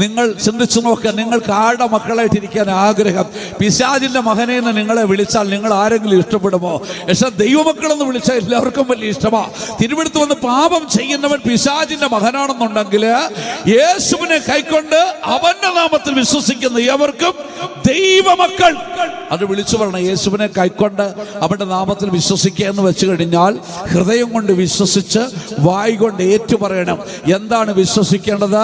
നിങ്ങൾ ചിന്തിച്ചു നോക്കുക, നിങ്ങൾക്ക് ആരുടെ മക്കളായിട്ടിരിക്കാൻ ആഗ്രഹം? പിശാചിന്റെ മകനെ എന്ന് നിങ്ങളെ വിളിച്ചാൽ നിങ്ങൾ ആരെങ്കിലും ഇഷ്ടപ്പെടുമോ? പക്ഷെ ദൈവമക്കളെന്ന് വിളിച്ചാൽ എല്ലാവർക്കും വലിയ ഇഷ്ടമാണ്. തിരുവെടുത്ത് വന്ന് പാപം ചെയ്യുന്നവൻ പിശാചിന്റെ മകനാണെന്നുണ്ടെങ്കിൽ യേശുവിനെ കൈക്കൊണ്ട് അവന്റെ നാമത്തിൽ വിശ്വസിക്കുന്ന ഏവർക്കും ദൈവമക്കൾ. അത് വിളിച്ചു പറയണം, യേശുവിനെ കൈക്കൊണ്ട് അവന്റെ നാമത്തിൽ വിശ്വസിക്കുക എന്ന് വെച്ച് കഴിഞ്ഞാൽ ഹൃദയം കൊണ്ട് വിശ്വസിച്ച് വായ് കൊണ്ട് ഏറ്റു പറയണം. എന്താണ് വിശ്വസിക്കേണ്ടത്?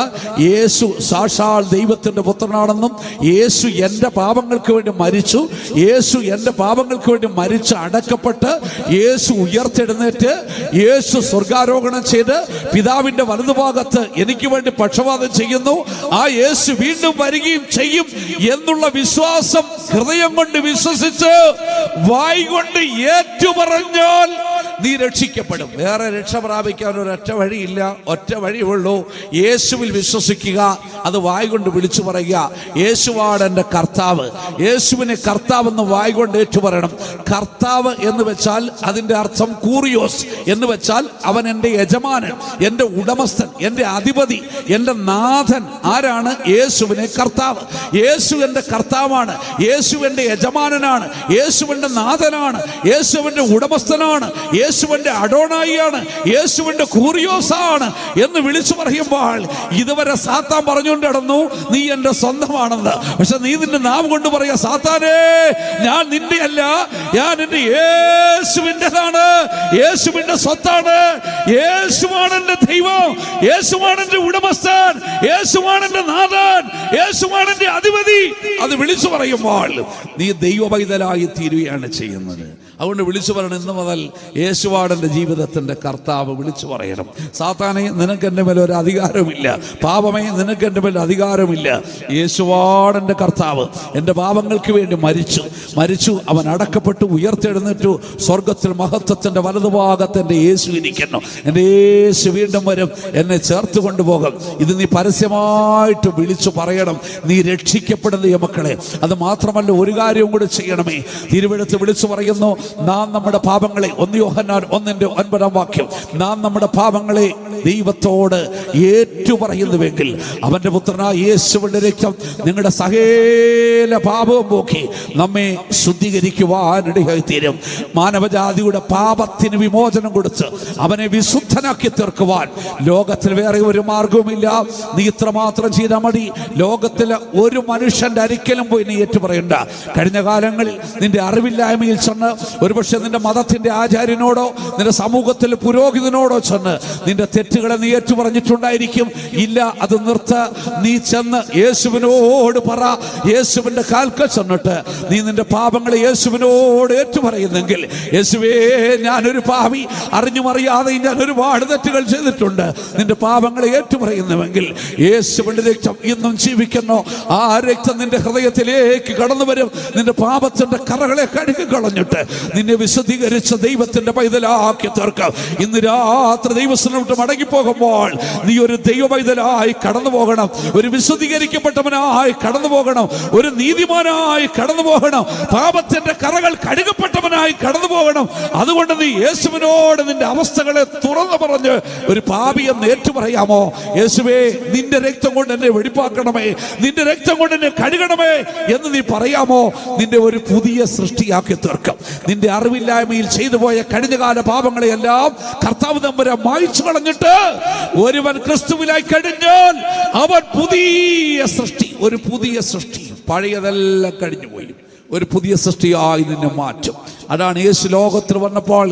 യേശു സാക്ഷാൽ ദൈവത്തിന്റെ പുത്രനാണെന്നും യേശു എൻ്റെ പാപങ്ങൾക്ക് വേണ്ടി മരിച്ചു, യേശു എൻ്റെ പാപങ്ങൾക്ക് വേണ്ടി മരിച്ച് അടക്കപ്പെട്ട് യേശു ഉയർത്തെഴുന്നേറ്റ് യേശു സ്വർഗാരോഹണം ചെയ്ത് പിതാവിന്റെ വലതുഭാഗത്ത് എനിക്ക് വേണ്ടി പക്ഷപാതം ചെയ്യുന്നു, ആ യേശു വീണ്ടും വരികയും ചെയ്യും എന്നുള്ള വിശ്വാസം ഹൃദയം കൊണ്ട് വിശ്വസിച്ച് വായ് കൊണ്ട് ഏറ്റുപറഞ്ഞാൽ നീ രക്ഷിക്കപ്പെടും. വേറെ രക്ഷ പ്രാപിക്കാൻ ഒരൊറ്റ വഴിയില്ല, ഒറ്റ വഴിയുള്ളൂ, യേശുവിൽ വിശ്വസിക്കുക. അത് വായ് കൊണ്ട് വിളിച്ചു പറയുക, യേശുവാണ് എൻ്റെ കർത്താവ്. യേശുവിനെ കർത്താവെന്ന് വായ് കൊണ്ട് ഏറ്റുപറയണം. കർത്താവ് എന്ന് വെച്ചാൽ അതിൻ്റെ അർത്ഥം കൂറിയോസ് എന്ന് വെച്ചാൽ അവൻ എൻ്റെ യജമാനൻ, എൻ്റെ ഉടമസ്ഥൻ, എൻ്റെ അധിപതി, എൻ്റെ നാഥൻ. ആരാണ്? യേശുവിനെ കർത്താവ്. യേശു എൻ്റെ കർത്താവാണ്, യേശു എൻ്റെ യജമാനനാണ്, യേശുവിൻ്റെ നാഥനാണ്, യേശുവിൻ്റെ ഉടമസ്ഥനാണ്, യേശുവിന്റെ അഡോണായിയാണ്, യേശുവിന്റെ കൂറിയോസാണ് എന്ന് വിളിച്ചു പറയുമ്പോൾ ഇതുവരെ സാത്താൻ പറഞ്ഞുകൊണ്ട് നടന്നു നീ എന്റെ സ്വന്തമാണെന്ന്. പക്ഷെ നീ നിന്റെ നാം കൊണ്ട് പറയാ, സാത്താനേ ഞാൻ നിന്റെ അല്ല, ഞാൻ എന്റെ യേശുവിൻ്റെതാണ്, യേശുവിന്റെ സ്വത്താണ്, യേശുവാണ് എന്റെ ദൈവം, യേശുവാണ് എന്റെ ഉടമസ്ഥൻ, യേശുവാണ് എന്റെ നാഥൻ, യേശുവാണ് എന്റെ അധിപതി. അത് വിളിച്ചു പറയുമ്പോൾ നീ ദൈവ പൈതലായി തീരുകയാണ് ചെയ്യുന്നത്. അതുകൊണ്ട് വിളിച്ചു പറയണം, ഇന്ന് മുതൽ യേശുവാണ് എൻ്റെ ജീവിതത്തിൻ്റെ കർത്താവ്. വിളിച്ചു പറയണം, സാത്താനെ നിനക്ക് എൻ്റെ മേൽ ഒരു അധികാരമില്ല, പാപമേ നിനക്ക് എൻ്റെ മേൽ അധികാരമില്ല, യേശുവാണ് എൻ്റെ കർത്താവ്. എൻ്റെ പാപങ്ങൾക്ക് വേണ്ടി മരിച്ചു, അവൻ അടക്കപ്പെട്ടു, ഉയർത്തെഴുന്നേറ്റു, സ്വർഗത്തിൽ മഹത്വത്തിൻ്റെ വലതുഭാഗത്ത് എൻ്റെ യേശു ഇരിക്കുന്നു, എൻ്റെ യേശു വീണ്ടും വരും, എന്നെ ചേർത്ത് കൊണ്ടുപോകും. ഇത് നീ പരസ്യമായിട്ട് വിളിച്ചു പറയണം. നീ രക്ഷിക്കപ്പെടുന്ന മക്കളെ. അത് മാത്രമല്ല, ഒരു കാര്യവും കൂടി ചെയ്യണമേ. തിരുവെഴുത്ത് വിളിച്ചു പറയുന്നു, നാം നമ്മുടെ പാപങ്ങളെ, 1 യോഹന്നാൻ 1:9 നാം നമ്മുടെ പാപങ്ങളെ ദൈവത്തോട് ഏറ്റുപറയുന്നുവെങ്കിൽ അവന്റെ പുത്രനായ യേശുവിന്റെ രക്തം നിങ്ങളുടെ സകല പാപവും പോക്കി നമ്മെ ശുദ്ധീകരിക്കുവാനിടയായി തീരും. മാനവജാതിയുടെ പാപത്തിന് വിമോചനം കൊടുത്ത് അവനെ വിശുദ്ധനാക്കി തീർക്കുവാൻ ലോകത്തിൽ വേറെ ഒരു മാർഗവുമില്ല. നീ ഇത്രമാത്രം ചെയ്താൽ മതി. ലോകത്തിലെ ഒരു മനുഷ്യന്റെ അരിക്കലും പോയി നീ ഏറ്റുപറയണ്ട. കഴിഞ്ഞ കാലങ്ങളിൽ നിന്റെ അറിവില്ലായ്മയിൽ ചെന്ന് ഒരുപക്ഷെ നിന്റെ മതത്തിന്റെ ആചാര്യനോടോ നിന്റെ സമൂഹത്തിലെ പുരോഹിതനോടോ ചെന്ന് നിന്റെ തെറ്റുകളെ നീ ഏറ്റുപറഞ്ഞിട്ടുണ്ടായിരിക്കും. ഇല്ല, അത് നിർത്ത. നീ ചെന്ന് യേശുവിനോട് പറ. യേശുവിന്റെ കാൽക്കൽ ചെന്നിട്ട് നീ നിന്റെ പാപങ്ങളെ യേശുവിനോട് ഏറ്റുപറയുന്നെങ്കിൽ, യേശുവേ ഞാനൊരു പാപി, അറിഞ്ഞുമറിയാതെ ഞാൻ ഒരുപാട് തെറ്റുകൾ ചെയ്തിട്ടുണ്ട്, നിന്റെ പാപങ്ങളെ ഏറ്റുപറയുന്നുവെങ്കിൽ യേശുവിന്റെ രക്തം ഇന്നും ജീവിക്കുന്നു. ആ രക്തം നിന്റെ ഹൃദയത്തിലേക്ക് കടന്നു വരും. നിന്റെ പാപത്തിന്റെ കറകളെ കഴുകി കളഞ്ഞിട്ട് നിന്നെ വിശുദ്ധീകരിച്ച ദൈവത്തിന്റെ പൈതലാക്കി തീർക്കാം. ഇന്ന് രാത്രി ദൈവസ്ഥനോട്ട് മടങ്ങിപ്പോകുമ്പോൾ നീ ഒരു ദൈവ പൈതലായി കടന്നു പോകണം, ഒരു വിശുദ്ധീകരിക്കപ്പെട്ടവനായി കടന്നു പോകണം, ഒരു നീതിമാനായി കടന്നു പോകണം, പാപത്തിന്റെ കറകൾ കഴുകപ്പെട്ടവനായി കടന്നു പോകണം. അതുകൊണ്ട് നീ യേശുവിനോട് നിന്റെ അവസ്ഥകളെ തുറന്നു പറഞ്ഞ് ഒരു പാപിയെന്ന് ഏറ്റുപറയാമോ? യേശുവേ നിന്റെ രക്തം കൊണ്ട് എന്നെ വെടിപ്പാക്കണമേ, നിന്റെ രക്തം കൊണ്ട് എന്നെ കഴുകണമേ എന്ന് നീ പറയാമോ? നിന്റെ ഒരു പുതിയ സൃഷ്ടിയാക്കി തീർക്കും. നിന്റെ അറിവില്ലായ്മയിൽ ചെയ്തു പോയ കഴിഞ്ഞകാല പാപങ്ങളെയെല്ലാം കർത്താവ് തമ്പുരാൻ മായ്ച്ചു കളഞ്ഞിട്ട് ഒരുവൻ ക്രിസ്തുവിലായി കഴിഞ്ഞാൽ അവൻ പുതിയ സൃഷ്ടി, ഒരു പുതിയ സൃഷ്ടി. പഴയതെല്ലാം കഴിഞ്ഞുപോയി, ഒരു പുതിയ സൃഷ്ടിയായി നിന്നെ മാറ്റും. അതാണ് യേശു ലോകത്തിൽ വന്നപ്പോൾ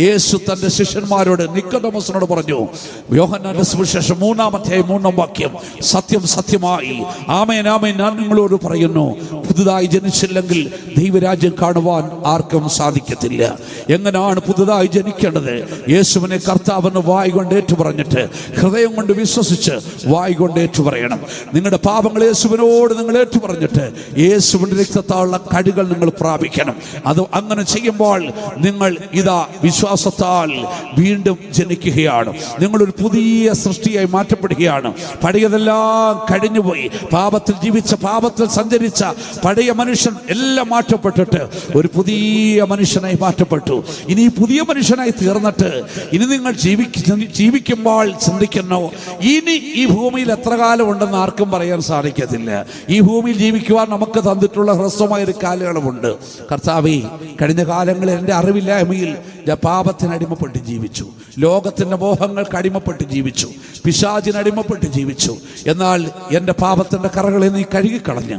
യേശു തന്റെ ശിഷ്യന്മാരോട്, നിക്കോദെമോസിനോട് പറഞ്ഞു, യോഹന്നാന്റെ സുവിശേഷം 3:3 സത്യം സത്യമായി ആമേൻ ആമേൻ ഞാൻ നിങ്ങളോട് പറയുന്നു, പുതുതായി ജനിച്ചില്ലെങ്കിൽ ദൈവരാജ്യം കാണുവാൻ ആർക്കും സാധിക്കത്തില്ല. എങ്ങനെയാണ് പുതുതായി ജനിക്കേണ്ടത്? യേശുവിനെ കർത്താവെന്ന് വായ് കൊണ്ട് ഏറ്റു പറഞ്ഞിട്ട് ഹൃദയം കൊണ്ട് വിശ്വസിച്ച് വായ് കൊണ്ട് ഏറ്റു പറയണം. നിങ്ങളുടെ പാപങ്ങൾ യേശുവിനോട് നിങ്ങൾ ഏറ്റു പറഞ്ഞിട്ട് യേശുവിന്റെ രക്തത്താലുള്ള കടികൾ നിങ്ങൾ പ്രാപിക്കണം. അത് അങ്ങനെ ചെയ്യുമ്പോൾ നിങ്ങൾ ഇതാ വിശ്വാസത്താൽ വീണ്ടും ജനിക്കുകയാണ്. നിങ്ങളൊരു പുതിയ സൃഷ്ടിയായി മാറ്റപ്പെടുകയാണ്. പഴയതെല്ലാം കഴിഞ്ഞുപോയി. പാപത്തിൽ ജീവിച്ച, പാപത്തിൽ സഞ്ചരിച്ച പഴയ മനുഷ്യൻ എല്ലാം മാറ്റപ്പെട്ടിട്ട് ഒരു പുതിയ മനുഷ്യനായി മാറ്റപ്പെട്ടു. ഇനി പുതിയ മനുഷ്യനായി തീർന്നിട്ട് ഇനി നിങ്ങൾ ജീവിക്കുമ്പോൾ ചിന്തിക്കുന്നു, ഇനി ഈ ഭൂമിയിൽ എത്ര കാലം ഉണ്ടെന്ന് ആർക്കും പറയാൻ സാധിക്കത്തില്ല. ഈ ഭൂമിയിൽ ജീവിക്കുവാൻ നമുക്ക് തന്നിട്ടുള്ള ഹ്രസ്വമായൊരു കാലയളവുണ്ട്. കർത്താവേ, കഴിഞ്ഞ കാലങ്ങളിൽ എൻ്റെ അറിവില്ലായ്മയിൽ ഞാൻ പാപത്തിനടിമപ്പെട്ട് ജീവിച്ചു, ലോകത്തിൻ്റെ മോഹങ്ങൾക്ക് അടിമപ്പെട്ട് ജീവിച്ചു, പിശാചിനടിമപ്പെട്ട് ജീവിച്ചു. എന്നാൽ എൻ്റെ പാപത്തിൻ്റെ കറകളെ നീ കഴുകിക്കളഞ്ഞു.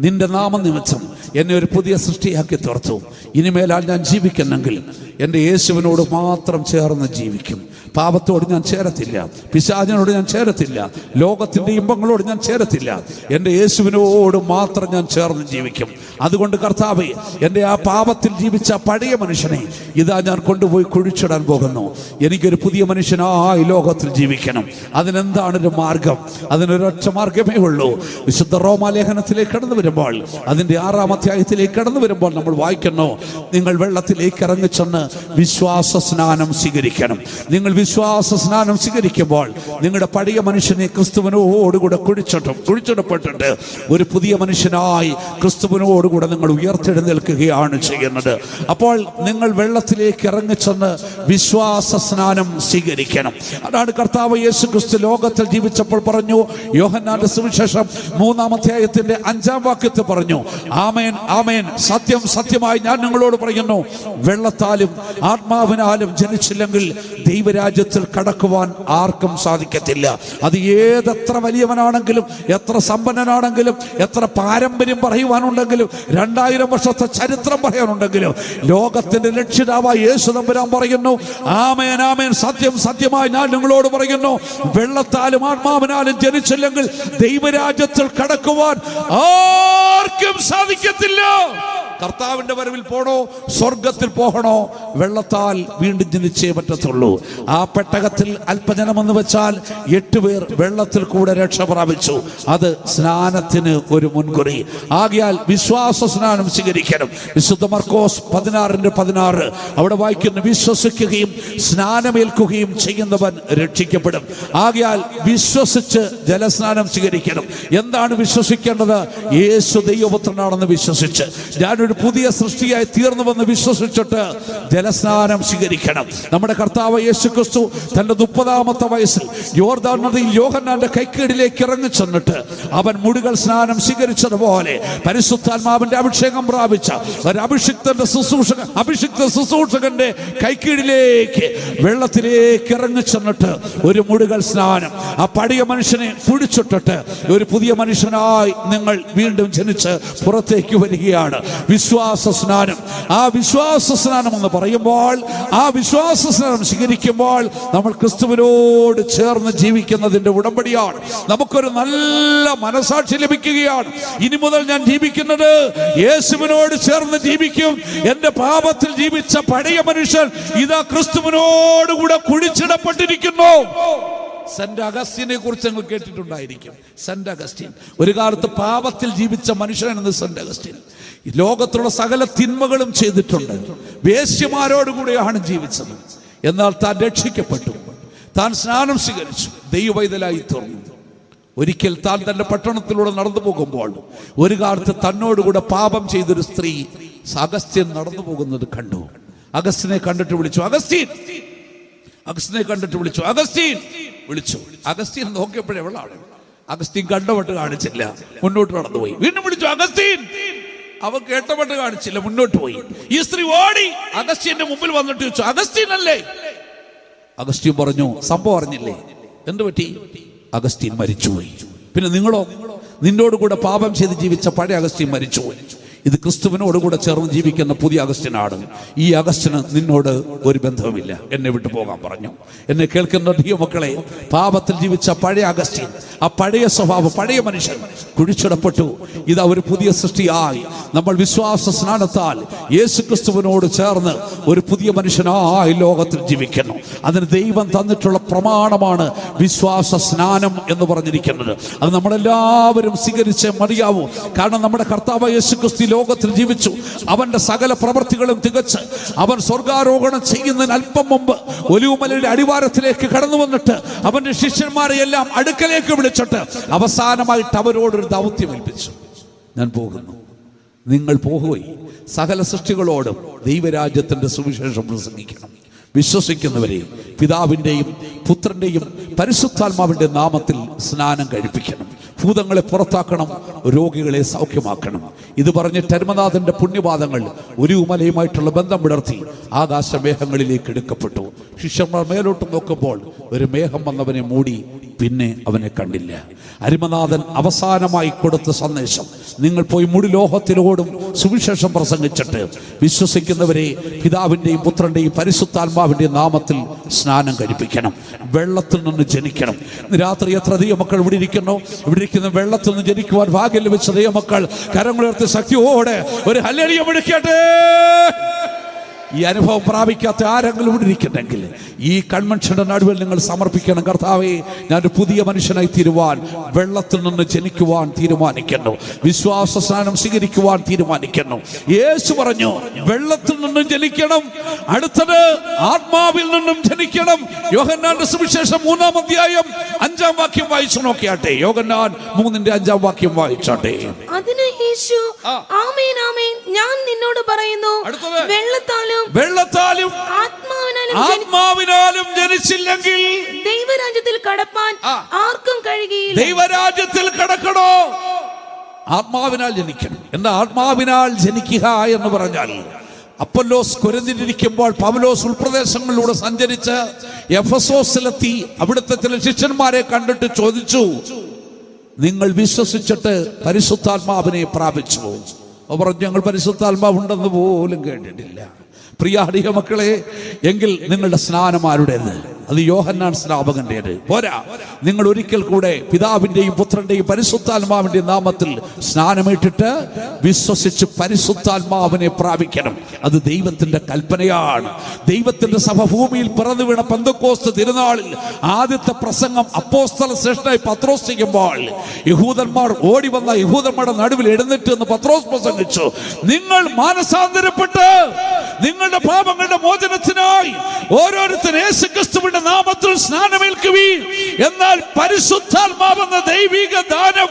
നിന്റെ നാമനിമിത്തം എന്നെ ഒരു പുതിയ സൃഷ്ടിയാക്കി തീർത്തു. ഇനിമേലാൽ ഞാൻ ജീവിക്കുന്നെങ്കിൽ എൻ്റെ യേശുവിനോട് മാത്രം ചേർന്ന് ജീവിക്കും. പാപത്തോട് ഞാൻ ചേരത്തില്ല, പിശാചിനോട് ഞാൻ ചേരത്തില്ല, ലോകത്തിൻ്റെ ഇമ്പങ്ങളോട് ഞാൻ ചേരത്തില്ല. എൻ്റെ യേശുവിനോട് മാത്രം ഞാൻ ചേർന്ന് ജീവിക്കും. അതുകൊണ്ട് കർത്താവേ, എൻ്റെ ആ പാപത്തിൽ ജീവിച്ച പഴയ മനുഷ്യനെ ഇതാ ഞാൻ കൊണ്ടുപോയി കുഴിച്ചിടാൻ പോകുന്നു. എനിക്കൊരു പുതിയ മനുഷ്യനായി ലോകത്തിൽ ജീവിക്കണം. അതിനെന്താണൊരു മാർഗം? അതിനൊരൊറ്റ മാർഗമേ ഉള്ളൂ. വിശുദ്ധ റോമാലേഖനത്തിലേക്ക് കടന്നു വരുമ്പോൾ, അതിൻ്റെ 6-ാം അധ്യായത്തിലേക്ക് കടന്നു വരുമ്പോൾ നമ്മൾ വായിക്കുന്നു, നിങ്ങൾ വെള്ളത്തിലേക്ക് ഇറങ്ങിച്ചെന്ന് വിശ്വാസ സ്നാനം സ്വീകരിക്കണം. നിങ്ങൾ വിശ്വാസ സ്നാനം സ്വീകരിക്കുമ്പോൾ നിങ്ങളുടെ പഴയ മനുഷ്യനെ ക്രിസ്തുവിനോടുകൂടെ കുഴിച്ചിടപ്പെട്ടിട്ട് ഒരു പുതിയ മനുഷ്യനായി ക്രിസ്തുവിനോടുകൂടെ നിങ്ങൾ ഉയർത്തെഴുന്നേൽക്കുകയാണ് ചെയ്യുന്നത്. അപ്പോൾ നിങ്ങൾ വെള്ളത്തിലേക്ക് ഇറങ്ങിച്ചെന്ന് വിശ്വാസ സ്നാനം സ്വീകരിക്കണം. അതാണ് കർത്താവ് യേശു ക്രിസ്തു ലോകത്തിൽ ജീവിച്ചപ്പോൾ പറഞ്ഞു. യോഹന്നാന്റെ സുവിശേഷം 3-ാം അധ്യായത്തിന്റെ 5-ാം വാക്യത്തിൽ പറഞ്ഞു, ആമേൻ ആമേൻ, സത്യം സത്യമായി ഞാൻ നിങ്ങളോട് പറയുന്നു, വെള്ളത്താലും ആത്മാവിനാലും ജനിച്ചില്ലെങ്കിൽ ദൈവരാജ്യത്തിൽ കടക്കുവാൻ ആർക്കും സാധിക്കത്തില്ല. അത് ഏതെത്ര വലിയവനാണെങ്കിലും, എത്ര സമ്പന്നനാണെങ്കിലും, എത്ര പാരമ്പര്യം പറയുവാനുണ്ടെങ്കിലും, 2000 വർഷത്തെ ചരിത്രം പറയാനുണ്ടെങ്കിലും, ലോകത്തിന്റെ രക്ഷിതാവായ യേശു തമ്പുരാൻ പറയുന്നു, ആമേൻ ആമേൻ, സത്യം സത്യമായി ഞാൻ നിങ്ങളോട് പറയുന്നു, വെള്ളത്താലും ആത്മാവിനാലും ജനിച്ചില്ലെങ്കിൽ ദൈവരാജ്യത്തിൽ കടക്കുവാൻ ആർക്കും സാധിക്കത്തില്ല. കർത്താവിന്റെ വരവിൽ പോണോ, സ്വർഗത്തിൽ പോകണോ, വെള്ളത്താൽ വീണ്ടും ജനിച്ചേ പറ്റത്തുള്ളൂ. ആ പെട്ടകത്തിൽ അല്പജനമെന്ന് വെച്ചാൽ 8 പേർ വെള്ളത്തിൽ കൂടെ രക്ഷ പ്രാപിച്ചു. അത് സ്നാനത്തിന് ഒരു മുൻകുറി. ആകയാൽ വിശ്വാസ സ്നാനം സ്വീകരിക്കണം. വിശുദ്ധ മർക്കോസ് 16:16 അവിടെ വായിക്കുന്നു, വിശ്വസിക്കുകയും സ്നാനമേൽക്കുകയും ചെയ്യുന്നവൻ രക്ഷിക്കപ്പെടും. ആകയാൽ വിശ്വസിച്ച് ജലസ്നാനം സ്വീകരിക്കണം. എന്താണ് വിശ്വസിക്കേണ്ടത്? യേശു ദൈവപുത്രനാണെന്ന് വിശ്വസിച്ച്, ഞാനൊരു പുതിയ സൃഷ്ടിയായി തീർന്നുവെന്ന് വിശ്വസിച്ചിട്ട് ജലസ്നാനം സ്വീകരിക്കണം. നമ്മുടെ കർത്താവ് യേശു ക്രിസ്തു തന്റെ 30-ാമത്തെ വയസ്സിൽ യോർദാൻ നദിയിൽ യോഹന്നാന്റെ കൈക്കീഴിലേക്ക് ഇറങ്ങി ചെന്നിട്ട് അവൻ മുടികൾ സ്നാനം സ്വീകരിച്ചതുപോലെ പരിശുദ്ധാത്മാവിന്റെ അഭിഷേകം പ്രാപിച്ച ഒരു അഭിഷിക്ത ശുശ്രൂഷകന്റെ കൈക്കീഴിലേക്ക് വെള്ളത്തിലേക്ക് ഇറങ്ങി ചെന്നിട്ട് ഒരു മുടികൾ സ്നാനം, ആ പഴയ മനുഷ്യനെ കുഴിച്ചിട്ടിട്ട് ഒരു പുതിയ മനുഷ്യനായി നിങ്ങൾ വീണ്ടും ജനിച്ച് പുറത്തേക്ക് വരികയാണ്. വിശ്വാസ സ്നാനം. ആ വിശ്വാസ സ്നാനം എന്ന് പറയുമ്പോൾ, ആ വിശ്വാസ സ്നാനം സ്വീകരിക്കുമ്പോൾ നമ്മൾ ക്രിസ്തുവിനോട് ചേർന്ന് ജീവിക്കുന്നതിന്റെ ഉടമ്പടിയാണ്. നമുക്കൊരു നല്ല മനസാക്ഷി ലഭിക്കുകയാണ്. ഇനി മുതൽ ഞാൻ ജീവിക്കുന്നത് യേശുവിനോട് ചേർന്ന് ജീവിക്കും. എന്റെ പാപത്തിൽ ജീവിച്ച പഴയ മനുഷ്യൻ ഇതാ ക്രിസ്തുവിനോടുകൂടെ കുഴിച്ചിടപ്പെട്ടിരിക്കുന്നു. സെന്റ് അഗസ്റ്റിനെ കുറിച്ച് നിങ്ങൾ കേട്ടിട്ടുണ്ടായിരിക്കും. സെന്റ് അഗസ്റ്റിൻ ഒരു കാലത്ത് പാപത്തിൽ ജീവിച്ച മനുഷ്യനാണ് സെന്റ് അഗസ്റ്റിൻ. ലോകത്തുള്ള സകല തിന്മകളും ചെയ്തിട്ടുണ്ട്. വേശ്യമാരോടുകൂടെയാണ് ജീവിച്ചത്. എന്നാൽ താൻ രക്ഷിക്കപ്പെട്ടു. താൻ സ്നാനം സ്വീകരിച്ചു, ദൈവവൈതലായി തീർന്നു. ഒരിക്കൽ താൻ തന്റെ പട്ടണത്തിലൂടെ നടന്നു പോകുമ്പോൾ ഒരു കാലത്ത് തന്നോടുകൂടെ പാപം ചെയ്തൊരു സ്ത്രീ അഗസ്ത്യൻ നടന്നു പോകുന്നത് കണ്ടു. അഗസ്റ്റിനെ കണ്ടിട്ട് വിളിച്ചു, അഗസ്ത്യൻ. അഗസ്റ്റിനെ കണ്ടിട്ട് വിളിച്ചു, അഗസ്ത്യൻ വിളിച്ചു. അഗസ്ത്യൻ നോക്കിയപ്പോഴേ എവളാണ്. അഗസ്ത്യൻ കണ്ടപെട്ട് കാണിച്ചില്ല, മുന്നോട്ട് നടന്നുപോയി. വീണ്ടും വിളിച്ചു, അഗസ്ത്യൻ. അവൻ കേട്ടപെട്ട് കാണിച്ചില്ല, മുന്നോട്ട് പോയി. ഈ സ്ത്രീ ഓടി അഗസ്ത്യന്റെ മുമ്പിൽ വന്നിട്ട് ചോദിച്ചു, അഗസ്ത്യൻ അല്ലേ? അഗസ്ത്യൻ പറഞ്ഞു, സംഭവം അറിഞ്ഞില്ലേ? എന്ത് പറ്റി? അഗസ്ത്യൻ മരിച്ചുപോയി. പിന്നെ നിങ്ങളോ? നിന്നോട് കൂടെ പാപം ചെയ്ത് ജീവിച്ച പഴയ അഗസ്ത്യൻ മരിച്ചുപോയി. ഇത് ക്രിസ്തുവിനോടുകൂടെ ചേർന്ന് ജീവിക്കുന്ന പുതിയ അഗസ്ത്യനാണ്. ഈ അഗസ്ത്യന് നിന്നോട് ഒരു ബന്ധവുമില്ല, എന്നെ വിട്ടു പോകാൻ പറഞ്ഞു. എന്നെ കേൾക്കുന്ന ദൈവമക്കളെ, പാപത്തിൽ ജീവിച്ച പഴയ അഗസ്ത്യൻ, ആ പഴയ സ്വഭാവം, പഴയ മനുഷ്യൻ കുഴിച്ചിടപ്പെട്ടു. ഇത് ഒരു പുതിയ സൃഷ്ടിയായി നമ്മൾ വിശ്വാസ സ്നാനത്താൽ യേശു ക്രിസ്തുവിനോട് ചേർന്ന് ഒരു പുതിയ മനുഷ്യനായി ലോകത്തിൽ ജീവിക്കുന്നു. അതിന് ദൈവം തന്നിട്ടുള്ള പ്രമാണമാണ് വിശ്വാസ സ്നാനം എന്ന് പറഞ്ഞിരിക്കുന്നത്. അത് നമ്മളെല്ലാവരും സ്വീകരിച്ചേ മതിയാവൂ. കാരണം നമ്മുടെ കർത്താവ് യേശു ക്രിസ്തു ലോകത്തിൽ ജീവിച്ചു. അവന്റെ സകല പ്രവൃത്തികളും തികച്ച് അവൻ സ്വർഗാരോഹണം ചെയ്യുന്നതിന് അല്പം മുമ്പ് ഒലിവുമലയുടെ അടിവാരത്തിലേക്ക് കടന്നു വന്നിട്ട് അവന്റെ ശിഷ്യന്മാരെ എല്ലാം അടുക്കലേക്ക് വിളിച്ചിട്ട് അവസാനമായിട്ട് അവരോടൊരു ദൗത്യം ഏൽപ്പിച്ചു. ഞാൻ പോകുന്നു, നിങ്ങൾ പോകുകയും സകല സൃഷ്ടികളോടും ദൈവരാജ്യത്തിന്റെ സുവിശേഷം പ്രസംഗിക്കണം. വിശ്വസിക്കുന്നവരെ പിതാവിൻ്റെയും പുത്രന്റെയും പരിശുദ്ധാത്മാവിന്റെ നാമത്തിൽ സ്നാനം കഴിപ്പിക്കണം. ഭൂതങ്ങളെ പുറത്താക്കണം, രോഗികളെ സൗഖ്യമാക്കണം. ഇത് പറഞ്ഞ് ധർമ്മനാഥന്റെ പുണ്യപാദങ്ങൾ ഒലിവുമലയുമായിട്ടുള്ള ബന്ധം വിടർത്തി ആകാശമേഘങ്ങളിലേക്ക് എടുക്കപ്പെട്ടു. ശിഷ്യന്മാർ മേലോട്ട് നോക്കുമ്പോൾ ഒരു മേഘം വന്നവനെ മൂടി, പിന്നെ അവനെ കണ്ടില്ല. അരിമനാഥൻ അവസാനമായി കൊടുത്ത സന്ദേശം, നിങ്ങൾ പോയി മുഴു ലോകത്തിലോടും സുവിശേഷം പ്രസംഗിച്ചിട്ട് വിശ്വസിക്കുന്നവരെ പിതാവിൻ്റെയും പുത്രന്റെയും പരിശുദ്ധാത്മാവിൻ്റെയും നാമത്തിൽ സ്നാനം കഴിപ്പിക്കണം. വെള്ളത്തിൽ നിന്ന് ജനിക്കണം. രാത്രി എത്ര ദൈവമക്കൾ ഇവിടെ ഇരിക്കുന്നു? ഇവിടെ ഇരിക്കുന്ന വെള്ളത്തിൽ നിന്ന് ജനിക്കുവാൻ ഭാഗ്യം ലഭിച്ച ദൈവമക്കൾ കരങ്ങളുയർത്തി ശക്തിയോടെ ഒരു ഹല്ലേലൂയ വിളിക്കട്ടെ. ഈ അനുഭവം പ്രാപിക്കാത്ത ആരെങ്കിലും ഇവിടെ ഇരിക്കുന്നെങ്കിൽ ഈ കൺവെൻഷന്റെ നടുവിൽ നിങ്ങൾ സമർപ്പിക്കണം. കർത്താവേ, ഞാനൊരു പുതിയ മനുഷ്യനായി തീരുവാൻ വെള്ളത്തിൽ നിന്ന് ജനിക്കുവാൻ തീരുമാനിക്കുന്നു, വിശ്വാസ സ്നാനം സ്വീകരിക്കുവാൻ തീരുമാനിക്കുന്നു. യേശു പറഞ്ഞു വെള്ളത്തിൽ നിന്നും ജനിക്കണം. അടുത്തത് ആത്മാവിൽ നിന്നും ജനിക്കണം. യോഹന്നാന്റെ സുവിശേഷം 3-ാം അധ്യായം 5-ാം വാക്യം വായിച്ചു നോക്കിയാട്ടെ. യോഹന്നാൻ 3-ന്റെ 5-ാം വാക്യം വായിച്ചാട്ടെ. അതിന് യേശു ആമേൻ ആമേൻ ഞാൻ നിന്നോട് പറയുന്നു, വെള്ളത്താലും ആത്മാവിനാലും ജനിച്ചില്ലെങ്കിൽ ദൈവരാജ്യത്തിൽ കടപ്പാൻ ആർക്കും കഴിയുകയില്ല. ദൈവരാജ്യത്തിൽ കടക്കണോ? ആത്മാവിനാൽ ജനിക്കണം. എന്താ ആത്മാവിനാൽ ജനിക്കുക എന്ന് പറഞ്ഞാൽ? അപ്പൊല്ലോസ് കൊരിന്തിലിരിക്കുമ്പോൾ പൗലോസ് ഉൾപ്രദേശങ്ങളിലൂടെ സഞ്ചരിച്ച് എഫെസോസിലെത്തി. അവിടുത്തെ ചില ശിഷ്യന്മാരെ കണ്ടിട്ട് ചോദിച്ചു, നിങ്ങൾ വിശ്വസിച്ചിട്ട് പരിശുദ്ധാത്മാവിനെ പ്രാപിച്ചു? അവർ പറഞ്ഞു, ഞങ്ങൾ പരിശുദ്ധാത്മാവുണ്ടെന്ന് പോലും കേട്ടിട്ടില്ല. പ്രിയ മക്കളെ, എങ്കിൽ നിങ്ങളുടെ സ്നാനം ആരുടേത്? അത് യോഹന്നാൻ സ്നാപകന്റേത്. പോരാ, നിങ്ങൾ ഒരിക്കൽ കൂടെ പിതാവിന്റെയും പുത്രന്റെയും പരിശുദ്ധാത്മാവിന്റെയും നാമത്തിൽ സ്നാനമേറ്റിട്ട് വിശ്വസിച്ച് പരിശുദ്ധാത്മാവിനെ പ്രാപിക്കണം. അത് ദൈവത്തിന്റെ കൽപ്പനയാണ്. ദൈവത്തിന്റെ സഭ ഭൂമിയിൽ പിറന്നു വീണ പെന്തക്കോസ്ത് തിരുനാളിൽ ആദ്യത്തെ പ്രസംഗം അപ്പോസ്തല ശ്രേഷ്ഠനായി പത്രോസ് ചെയ്യുമ്പോൾ യഹൂദന്മാർ ഓടി വന്ന യഹൂദന്മാരുടെ നടുവിൽ എഴുന്നേറ്റ് എന്ന് പത്രോസ് പ്രസംഗിച്ചു, നിങ്ങൾ മാനസാന്തരപ്പെട്ട് നിങ്ങളുടെ പാപങ്ങളുടെ മോചനത്തിനായി ഓരോരുത്തരും യേശുക്രിസ്തുവിന്റെ നാമത്തിൽ സ്നാനമേൽക്കുവീൻ, എന്നാൽ പരിശുദ്ധാത്മാവെന്ന ദൈവിക ദാനം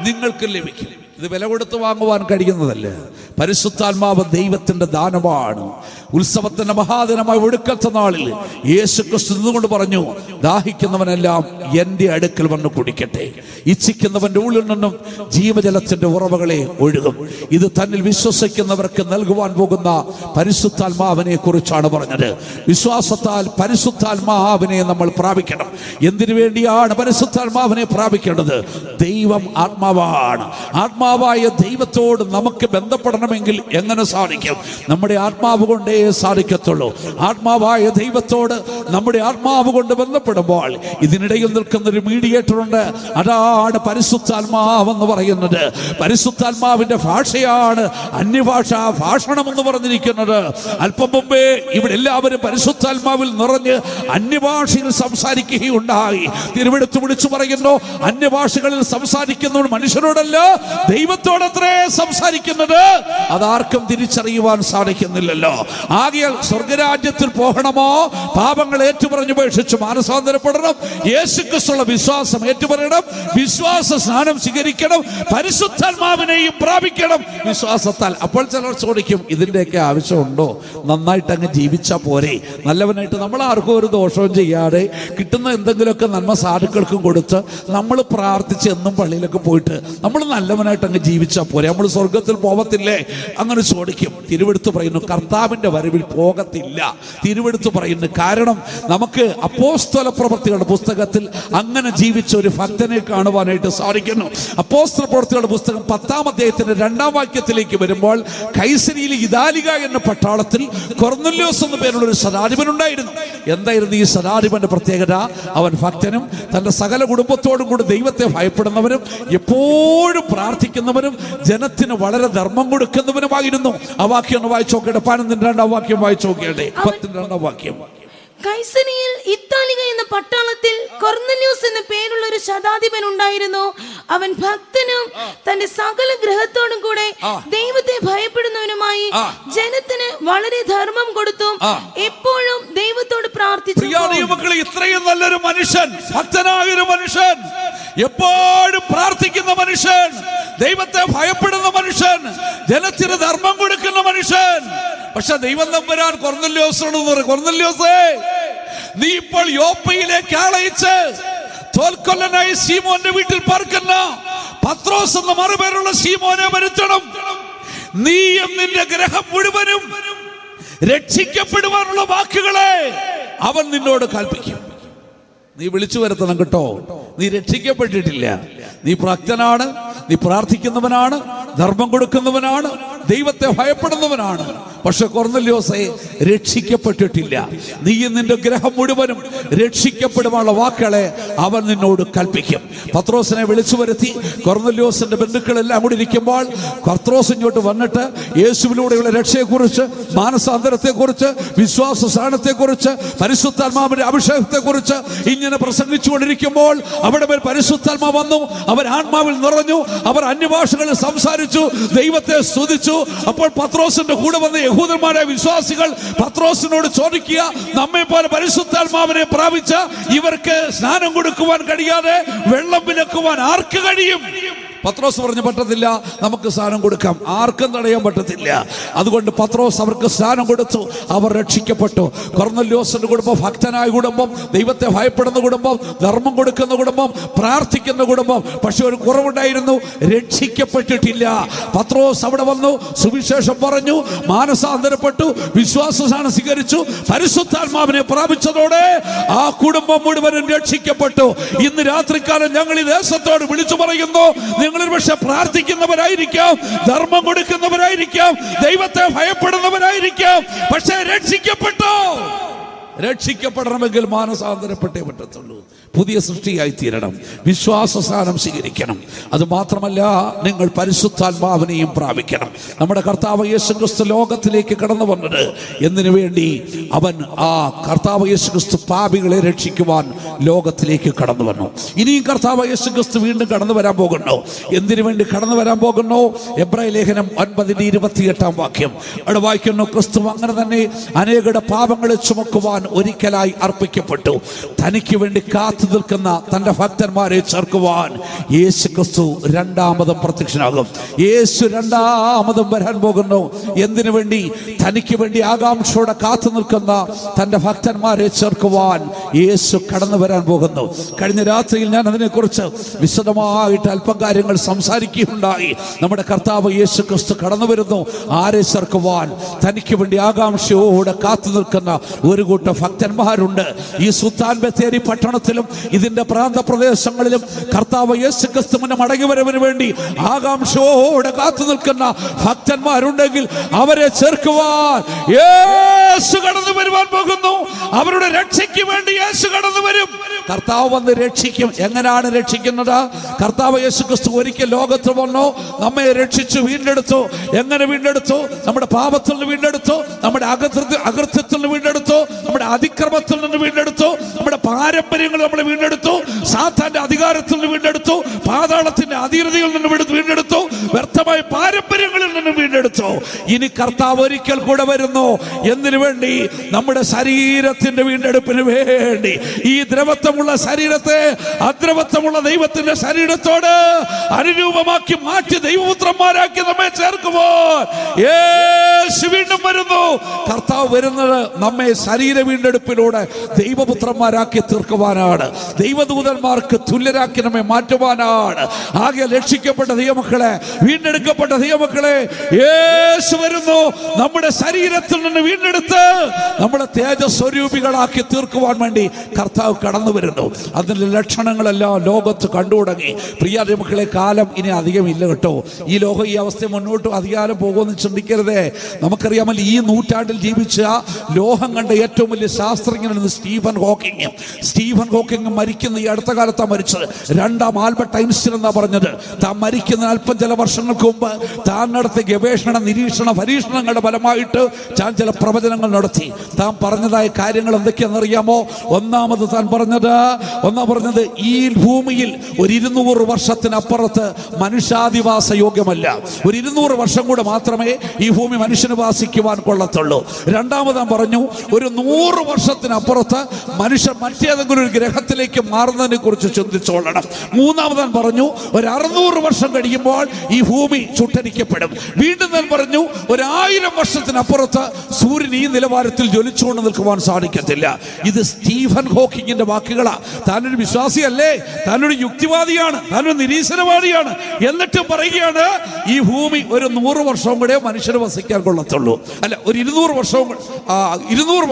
നിങ്ങൾക്ക് ലഭിക്കും. ഇത് വില കൊടുത്ത് വാങ്ങുവാൻ കഴിയുന്നതല്ല. പരിശുദ്ധാത്മാവ് ദൈവത്തിന്റെ ദാനമാണ്. ഉത്സവത്തിന്റെ മഹാദിനമായ ഒടുക്കത്തെ നാളിൽ യേശുക്രിസ്തു നിന്നുകൊണ്ട് പറഞ്ഞു, ദാഹിക്കുന്നവനെല്ലാം എന്റെ അടുക്കൽ വന്ന് കുടിക്കട്ടെ, ഇച്ഛിക്കുന്നവന്റെ ഉള്ളിൽ നിന്നും ജീവജലത്തിന്റെ ഉറവകളെ ഒഴുകും. ഇത് തന്നിൽ വിശ്വസിക്കുന്നവർക്ക് നൽകുവാൻ പോകുന്ന പരിശുദ്ധാത്മാവിനെ കുറിച്ചാണ് പറഞ്ഞത്. വിശ്വാസത്താൽ പരിശുദ്ധാത്മാവിനെ നമ്മൾ പ്രാപിക്കണം. എന്തിനു വേണ്ടിയാണ് പരിശുദ്ധാത്മാവിനെ പ്രാപിക്കേണ്ടത്? ദൈവം ആത്മാവാണ്. ആത്മാവായ ദൈവത്തോട് നമുക്ക് ബന്ധപ്പെടണമെങ്കിൽ എങ്ങനെ സാധിക്കും? നമ്മുടെ ആത്മാവ് കൊണ്ടേ സാധിക്കത്തുള്ളൂ. ആത്മാവായ ദൈവത്തോട് നമ്മുടെ ആത്മാവ് കൊണ്ട് ബന്ധപ്പെടുമ്പോൾ ഇതിനിടയിൽ നിൽക്കുന്നൊരു മീഡിയേറ്റർ ഉണ്ട്. അതാണ് പരിശുദ്ധാത്മാവെന്ന് പറയുന്നത്. പരിശുദ്ധാത്മാവിന്റെ ഭാഷയാണ് അന്യഭാഷാ ഭാഷണം എന്ന് പറഞ്ഞിരിക്കുന്നത്. അല്പം മുമ്പേ ഇവിടെ എല്ലാവരും പരിശുദ്ധാത്മാവിൽ നിറഞ്ഞ് അന്യഭാഷയിൽ സംസാരിക്കുകയുണ്ടായി. തിരുവെടുത്ത് വിളിച്ചു പറയുന്നു, അന്യഭാഷകളിൽ സംസാരിക്കുന്നവർ മനുഷ്യരോടല്ല ദൈവത്തോടത്രേ സംസാരിക്കുന്നത്. അതാർക്കും തിരിച്ചറിയുവാൻ സാധിക്കുന്നില്ലല്ലോ. ആകയാൽ സ്വർഗരാജ്യത്തിൽ പോകണമോ? പാപങ്ങൾ ഏറ്റുപറഞ്ഞുപേക്ഷിച്ച് മാനസാന്തരപ്പെടണം. യേശുക്രിസ്തുള്ള വിശ്വാസം ഏറ്റുപറയണം. വിശ്വാസ സ്നാനം സ്വീകരിക്കണം. പരിശുദ്ധാത്മാവിനെയും പ്രാപിക്കണം വിശ്വാസത്താൽ. അപ്പോൾ ചിലർ ചോദിക്കും, ഇതിൻ്റെയൊക്കെ ആവശ്യമുണ്ടോ? നന്നായിട്ട് അങ്ങ് ജീവിച്ചാൽ പോരെ? നല്ലവനായിട്ട് നമ്മൾ ആർക്കും ഒരു ദോഷവും ചെയ്യാതെ കിട്ടുന്ന എന്തെങ്കിലുമൊക്കെ നന്മ സാധുക്കൾക്കും കൊടുത്ത് നമ്മൾ പ്രാർത്ഥിച്ച് എന്നും പള്ളിയിലൊക്കെ പോയിട്ട് നമ്മൾ നല്ലവനായിട്ട് അങ്ങ് ജീവിച്ചാൽ പോരെ? നമ്മൾ സ്വർഗത്തിൽ പോകത്തില്ലേ? അങ്ങനെ ചോദിക്കും. തിരുവെടുത്ത് പറയുന്നു, കർത്താവിന്റെ വരവിൽ പോകത്തില്ല. തിരുവെടുത്ത് പറയുന്നു. കാരണം നമുക്ക് അപ്പോസ്തല പ്രവൃത്തികളുടെ പുസ്തകത്തിൽ അങ്ങനെ ജീവിച്ച ഒരു ഭക്തനെ കാണുവാനായിട്ട് സാധിക്കുന്നു. അപ്പോസ്തല പ്രവൃത്തികളുടെ പുസ്തകം 10-ാം അധ്യായത്തിന്റെ 2-ാം വാക്യത്തിലേക്ക് വരുമ്പോൾ, കൈസരിയിലെ ഇതാലിക എന്ന പട്ടാളത്തിൽ കൊർന്നല്യോസ് എന്ന പേരുള്ള ഒരു ശതാധിപൻ ഉണ്ടായിരുന്നു. എന്തായിരുന്നു ഈ ശതാധിപന്റെ പ്രത്യേകത? അവൻ ഭക്തനും തന്റെ സകല കുടുംബത്തോടും കൂടി ദൈവത്തെ ഭയപ്പെടുന്നവരും എപ്പോഴും പ്രാർത്ഥിക്കുന്നവരും ജനത്തിന് വളരെ ധർമ്മം കൊടുക്കുന്നവനുമായിരുന്നു. ആ വാക്യം ഒന്ന് വായിച്ചു നോക്കിയിട്ട്. 12-ന്റെ 2-ാം വാക്യം വായിച്ചു നോക്കിയാട്ടെ. 10-ന്റെ 2-ാം വാക്യം. കൈസരിയിൽ ഇത്താലിക എന്ന പട്ടാളത്തിൽ കൊർന്നല്യോസ് എന്ന പേരുള്ള ഒരു ശതാധിപൻ ഉണ്ടായിരുന്നു. അവൻ ഭക്തനും തന്റെ സകല ഗ്രഹത്തോടും കൂടെ ദൈവത്തെ ഭയപ്പെടുന്നവനുമായി ജനത്തിന് വളരെ ധർമ്മം കൊടുത്തും എപ്പോഴും ദൈവത്തോട് പ്രാർത്ഥിച്ചു. ഇത്രയും നല്ലൊരു മനുഷ്യൻ, ഭക്തനായ ഒരു മനുഷ്യൻ, എപ്പോഴും പ്രാർത്ഥിക്കുന്ന മനുഷ്യൻ, ദൈവത്തെ ഭയപ്പെടുന്ന മനുഷ്യൻ, ജനത്തിന് ധർമ്മം കൊടുക്കുന്ന മനുഷ്യൻ. പക്ഷെ ദൈവം തമ്പുരാൻ കൊർന്നല്യോസോട് പറയും, കൊർന്നല്യോസേ, നീ ഇപ്പോൾ യോപ്പയിലേക്ക് ആളയച്ച് തോൽക്കൊല്ലനായി ശീമോന്റെ വീട്ടിൽ പാർക്കുന്ന പത്രോസ് എന്ന മറുപേരുള്ള ശീമോനെ വരുത്തണം. നീയും നിന്റെ ഗ്രഹം മുഴുവനും രക്ഷിക്കപ്പെടുവാനുള്ള വാക്കുകളെ അവൻ നിന്നോട് കൽപ്പിക്കും. നീ വിളിച്ചു വരുത്തണം കേട്ടോ. നീ രക്ഷിക്കപ്പെട്ടിട്ടില്ല, നീ ഭക്തനാണ്, നീ പ്രാർത്ഥിക്കുന്നവനാണ്, ധർമ്മം കൊടുക്കുന്നവനാണ്, ദൈവത്തെ ഭയപ്പെടുന്നവനാണ്. പക്ഷെ കൊർന്നല്യോസേ, രക്ഷിക്കപ്പെട്ടിട്ടില്ല. നീയും നിന്റെ ഗ്രഹം മുഴുവനും രക്ഷിക്കപ്പെടുവാനുള്ള വാക്കുകളെ അവൻ നിന്നോട് കൽപ്പിക്കും. പത്രോസിനെ വിളിച്ചു വരുത്തി. കൊർന്നല്യോസിന്റെ ബന്ധുക്കളെല്ലാം കൂടി ഇരിക്കുമ്പോൾ പത്രോസ് ഇങ്ങോട്ട് വന്നിട്ട് യേശുവിലൂടെയുള്ള രക്ഷയെക്കുറിച്ച്, മാനസാന്തരത്തെക്കുറിച്ച്, വിശ്വാസ സ്ഥാനത്തെക്കുറിച്ച്, പരിശുദ്ധാത്മാവിന്റെ അഭിഷേകത്തെക്കുറിച്ച് ഇങ്ങനെ പ്രസംഗിച്ചുകൊണ്ടിരിക്കുമ്പോൾ അവിടെ പരിശുദ്ധാത്മാ വന്നു. അവർ ആത്മാവിൽ നിറഞ്ഞു. അവർ അന്യഭാഷകളിൽ സംസാരിച്ചു, ദൈവത്തെ സ്തുതിച്ചു. അപ്പോൾ പത്രോസിന്റെ കൂടെ വന്ന യഹൂദന്മാരായ വിശ്വാസികൾ പത്രോസിനോട് ചോദിക്കുക, നമ്മെ പോലെ പരിശുദ്ധാത്മാവിനെ പ്രാപിച്ച ഇവർക്ക് സ്നാനം കൊടുക്കുവാൻ കഴിയാതെ വെള്ളം വിലക്കുവാൻ ആർക്ക് കഴിയും? പത്രോസ് പറഞ്ഞു, പറ്റത്തില്ല, നമുക്ക് സ്നാനം കൊടുക്കാം, ആർക്കും തടയാൻ പറ്റത്തില്ല. അതുകൊണ്ട് പത്രോസ് അവർക്ക് സ്നാനം കൊടുത്തു. അവർ രക്ഷിക്കപ്പെട്ടു. കൊർന്നല്യോസിന്റെ കുടുംബം ഭക്തനായ കുടുംബം, ദൈവത്തെ ഭയപ്പെടുന്ന കുടുംബം, ധർമ്മം കൊടുക്കുന്ന കുടുംബം, പ്രാർത്ഥിക്കുന്ന കുടുംബം. പക്ഷെ ഒരു കുറവുണ്ടായിരുന്നു, രക്ഷിക്കപ്പെട്ടിട്ടില്ല. പത്രോസ് അവിടെ വന്നു, സുവിശേഷം പറഞ്ഞു, മാനസാന്തരപ്പെട്ടു, വിശ്വാസസ്നാനം സ്വീകരിച്ചു, പരിശുദ്ധാത്മാവിനെ പ്രാപിച്ചതോടെ ആ കുടുംബം മുഴുവനും രക്ഷിക്കപ്പെട്ടു. ഇന്ന് രാത്രികാലം ഞങ്ങൾ ഈ ദേശത്തോട് വിളിച്ചു പറയുന്നു, നിങ്ങളൊരു പക്ഷെ പ്രാർത്ഥിക്കുന്നവരായിരിക്കാം, ധർമ്മം കൊടുക്കുന്നവരായിരിക്കാം, ദൈവത്തെ ഭയപ്പെടുന്നവരായിരിക്കാം, പക്ഷെ രക്ഷിക്കപ്പെട്ടോ. രക്ഷിക്കപ്പെടണമെങ്കിൽ മാനസാന്തരപ്പെട്ടേ പറ്റത്തുള്ളൂ. പുതിയ സൃഷ്ടിയായി തീരണം, വിശ്വാസസ്നാനം സ്വീകരിക്കണം. അത് മാത്രമല്ല, നിങ്ങൾ പരിശുദ്ധാത്മാവിനെയും പ്രാപിക്കണം. നമ്മുടെ കർത്താവ് യേശുക്രിസ്തു ലോകത്തിലേക്ക് കടന്നു വന്നത് എന്തിനു വേണ്ടി? അവൻ ആ കർത്താവ് യേശുക്രിസ്തു പാപികളെ രക്ഷിക്കുവാൻ ലോകത്തിലേക്ക് കടന്നു വന്നു. ഇനിയും കർത്താവ് യേശുക്രിസ്തു വീണ്ടും കടന്നു വരാൻ പോകുന്നു. എന്തിനു വേണ്ടി കടന്നു വരാൻ പോകുന്നു? എബ്രായ ലേഖനം 9:28 അവിടെ വായിക്കുന്നു, ക്രിസ്തു അങ്ങനെ തന്നെ അനേകരുടെ പാപങ്ങളെ ചുമക്കുവാൻ ഒരിക്കലായി അർപ്പിക്കപ്പെട്ടു. തനിക്ക് വേണ്ടി കാത്തു നിൽക്കുന്ന തന്റെ ഭക്തന്മാരെ ചേർക്കുവാൻ യേശു ക്രിസ്തു രണ്ടാമതും പ്രത്യക്ഷനാകും. യേശു രണ്ടാമതും വരാൻ പോകുന്നു. എന്തിനു വേണ്ടി? തനിക്ക് വേണ്ടി ആകാംക്ഷയോടെ കാത്തു നിൽക്കുന്ന തന്റെ ഭക്തന്മാരെ ചേർക്കുവാൻ യേശു കടന്നു വരാൻ പോകുന്നു. കഴിഞ്ഞ രാത്രിയിൽ ഞാൻ അതിനെക്കുറിച്ച് വിശദമായിട്ട് അല്പം കാര്യങ്ങൾ സംസാരിക്കുകയുണ്ടായി. നമ്മുടെ കർത്താവ് യേശു ക്രിസ്തു കടന്നു വരുന്നു. ആരെ ചേർക്കുവാൻ? തനിക്ക് വേണ്ടി ആകാംക്ഷയോടെ കാത്തു നിൽക്കുന്ന ഒരു കൂട്ടം ഭക്തന്മാരുണ്ട്. ഈ സുൽത്താൻ ബത്തേരി പട്ടണത്തിലും ഇതിന്റെ പ്രാന്തപ്രദേശങ്ങളിലും കർത്താവ് യേശു ക്രിസ്തുവിന്റെ മടങ്ങിവരവിന് വേണ്ടി ആകാംക്ഷയോടെ കാത്തു നിൽക്കുന്ന ഭക്തന്മാരുണ്ടെങ്കിൽ അവരെ ചേർക്കുവാൻ യേശു കടന്നു വരുവാൻ പോകുന്നു. അവരുടെ രക്ഷയ്ക്ക് വേണ്ടി യേശു കടന്നു വരും. കർത്താവ് വന്ന് രക്ഷിക്കും. എങ്ങനെയാണ് രക്ഷിക്കുന്നത്? കർത്താവ് യേശു ക്രിസ്തു ഒരിക്കൽ ലോകത്ത് വന്നു, നമ്മെ രക്ഷിച്ചു, വീണ്ടെടുത്തു. എങ്ങനെ വീണ്ടെടുത്തു? നമ്മുടെ പാപത്തിൽ നിന്ന് വീണ്ടെടുത്തു, നമ്മുടെ അകൃത്യത്തിൽ നിന്ന് വീണ്ടെടുത്തു, നമ്മുടെ അതിക്രമത്തിൽ നിന്ന് വീണ്ടെടുത്തു, നമ്മുടെ പാരമ്പര്യങ്ങൾ നമ്മളെ വീണ്ടെടുത്തു, സാത്താന്റെ അധികാരത്തിൽ നിന്ന് വീണ്ടെടുത്തു, പാതാളത്തിന്റെ അധീനതയിൽ നിന്ന് വീണ്ടെടുത്തു, വ്യർത്ഥമായ പാരമ്പര്യങ്ങളിൽ നിന്ന് വീണ്ടെടുത്തു. ഇനി കർത്താവ് ഒരിക്കൽ കൂടെ വരുന്നു. എന്തിനു വേണ്ടി? നമ്മുടെ ശരീരത്തിന്റെ വീണ്ടെടുപ്പിന് വേണ്ടി. ഈ ദ്രവത്വമുള്ള ശരീരത്തെ അദ്രവത്വമുള്ള ദൈവത്തിന്റെ ശരീരത്തോട് അനുരൂപമാക്കി മാറ്റി ദൈവപുത്രന്മാരാക്കി നമ്മെ ചേർക്കുമ്പോൾ യേശു വീണ്ടും വരുന്നു. കർത്താവ് വരുന്നത് നമ്മെ ശരീര വീണ്ടെടുപ്പിലൂടെ ദൈവപുത്രന്മാരാക്കി തീർക്കുവാനാണ്, ദൈവദൂതന്മാർക്ക് തുല്യരാക്കി നമ്മെ മാറ്റുവാനാണ്. ആകെ രക്ഷിക്കപ്പെട്ട ദൈവമക്കളെ, വീണ്ടെടുക്കപ്പെട്ട ദൈവമക്കളെ, യേശു വരുന്നു. നമ്മുടെ ശരീരത്തിൽ നിന്ന് വീണ്ടെടുത്ത് നമ്മളെ തേജസ്വരൂപികളാക്കി തീർക്കുവാൻ വേണ്ടി കർത്താവ് കടന്നു വരുന്നു. അതിന്റെ ലക്ഷണങ്ങളെല്ലാം ലോകത്ത് കണ്ടു തുടങ്ങി. പ്രിയ ദൈവമക്കളെ, കാലം ഇനി അധികം ഇല്ല കേട്ടോ. ഈ ലോകം ഈ അവസ്ഥ മുന്നോട്ട് അധികാരം പോകുമെന്ന് ചിന്തിക്കരുതേ. നമുക്കറിയാമല്ലോ, ഈ നൂറ്റാണ്ടിൽ ജീവിച്ച ലോകം കണ്ട ഏറ്റവും വലിയ ശാസ്ത്രജ്ഞനാണ് സ്റ്റീഫൻ ഹോക്കിങ്. സ്റ്റീഫൻ ഹോക്കിങ് മരിക്കുന്ന ഈ അടുത്ത കാലത്താണ് മരിച്ചത്. രണ്ടാം ആൽബർട്ട് ഐൻസ്റ്റീൻ എന്നാ പറഞ്ഞത്. താൻ മരിക്കുന്ന അല്പം ചില വർഷങ്ങൾക്ക് മുമ്പ് താൻ നടത്തിയ ഗവേഷണ നിരീക്ഷണ പരീക്ഷണങ്ങളുടെ ഫലമായിട്ട് താൻ ചില പ്രവചനങ്ങൾ നടത്തി. താൻ പറഞ്ഞതായ കാര്യങ്ങൾ എന്തൊക്കെയാണെന്നറിയാമോ? ഒന്നാമത് താൻ പറഞ്ഞത് ഈ ഭൂമിയിൽ ഒരു 200 വർഷത്തിനപ്പുറത്ത് മനുഷ്യാധിവാസ യോഗ്യമല്ല. ഒരു 200 വർഷം കൂടെ മാത്രമേ ഈ ഭൂമി മനുഷ്യന് വാസിക്കുവാൻ കൊള്ളത്തുള്ളൂ. രണ്ടാമത് താൻ പറഞ്ഞു ഒരു 100 വർഷത്തിനപ്പുറത്ത് മനുഷ്യൻ മറ്റേതെങ്കിലും ഒരു ഗ്രഹത്തിലേക്ക് മാറുന്നതിനെ കുറിച്ച് ചിന്തിച്ചോളണം. മൂന്നാമതാൻ പറഞ്ഞു ഒരു 600 വർഷം കഴിയുമ്പോൾ ഈ ഭൂമി ചുട്ടരിക്കപ്പെടും. വീണ്ടും താൻ പറഞ്ഞു 1000 വർഷത്തിനപ്പുറത്ത് സൂര്യൻ ഈ നിലവാരത്തിൽ ജ്വലിച്ചുകൊണ്ട് നിൽക്കുവാൻ സാധിക്കത്തില്ല. ഇത് സ്റ്റീഫൻ ഹോക്കിങ്ങിന്റെ വാക്കുകളാ. താനൊരു വിശ്വാസിയല്ലേ, താനൊരു യുക്തിവാദിയാണ്, താനൊരു നിരീശ്വരവാദിയാണ്. എന്നിട്ട് പറയുകയാണ് ഈ ഭൂമി ഒരു 100 വർഷവും കൂടെ മനുഷ്യന് വസിക്കാൻ കൊള്ളത്തുള്ളൂ. അല്ല, ഒരു 200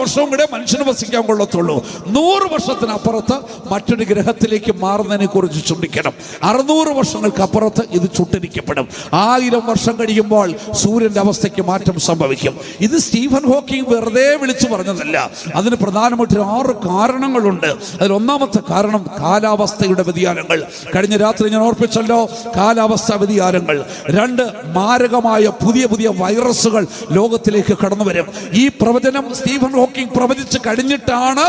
വർഷവും കൂടെ മനുഷ്യന് വസിക്കാൻ കൊള്ളത്തുള്ളൂ. 100 വർഷത്തിനപ്പുറത്ത് മറ്റൊരു ഗ്രഹത്തിലേക്ക് മാറുന്നതിനെ കുറിച്ച് ചിന്തിക്കണം. 600 വർഷങ്ങൾക്ക് അപ്പുറത്ത് ഇത് ചുട്ടരിക്കപ്പെടും. 1000 വർഷം കഴിയുമ്പോൾ സൂര്യന്റെ അവസ്ഥയ്ക്ക് മാറ്റം സംഭവിക്കും. ഇത് സ്റ്റീഫൻ ഹോക്കിംഗ് വെറുതെ വിളിച്ചു പറഞ്ഞതല്ല. അതിന് പ്രധാനമായിട്ട് 6 കാരണങ്ങളുണ്ട്. അതിൽ ഒന്നാമത്തെ കാരണം കാലാവസ്ഥയുടെ വ്യതിയാനങ്ങൾ. കഴിഞ്ഞ രാത്രി ഞാൻ ഓർപ്പിച്ചല്ലോ, കാലാവസ്ഥ വ്യതിയാനങ്ങൾ. 2, മാരകമായ പുതിയ വൈറസുകൾ ലോകത്തിലേക്ക് കടന്നു വരും. ഈ പ്രവചനം സ്റ്റീഫൻ ഹോക്കിംഗ് പ്രവചിച്ച് കഴിഞ്ഞിട്ടാണ്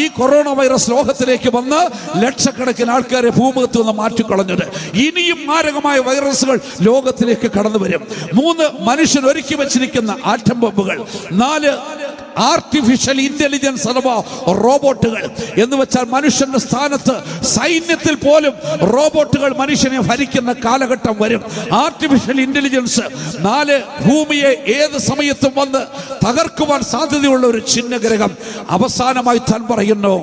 ഈ കൊറോണ വൈറസ് ലോകത്തിലേക്ക് വന്ന് ലക്ഷക്കണക്കിന് ആൾക്കാരെ ഭൂമുഖത്ത് നിന്ന് മാറ്റിക്കളഞ്ഞത്. ഇനിയും മാരകമായ വൈറസുകൾ ലോകത്തിലേക്ക് കടന്നു വരും. 3, മനുഷ്യൻ ഒരുക്കി വെച്ചിരിക്കുന്ന ആറ്റം ബോംബുകൾ. 4, ആർട്ടിഫിഷ്യൽ ഇന്റലിജൻസ് അഥവാ റോബോട്ടുകൾ. എന്ന് വെച്ചാൽ മനുഷ്യന്റെ സ്ഥാനത്ത് സൈന്യത്തിൽ പോലും റോബോട്ടുകൾ മനുഷ്യനെ ഭരിക്കുന്ന കാലഘട്ടം വരും. Artificial intelligence. 4, ഭൂമിയെ ഏത് സമയത്തും വന്ന് തകർക്കുവാൻ സാധ്യതയുള്ള ഒരു ചിഹ്നഗ്രഹം. അവസാനമായി താൻ പറയുന്നു,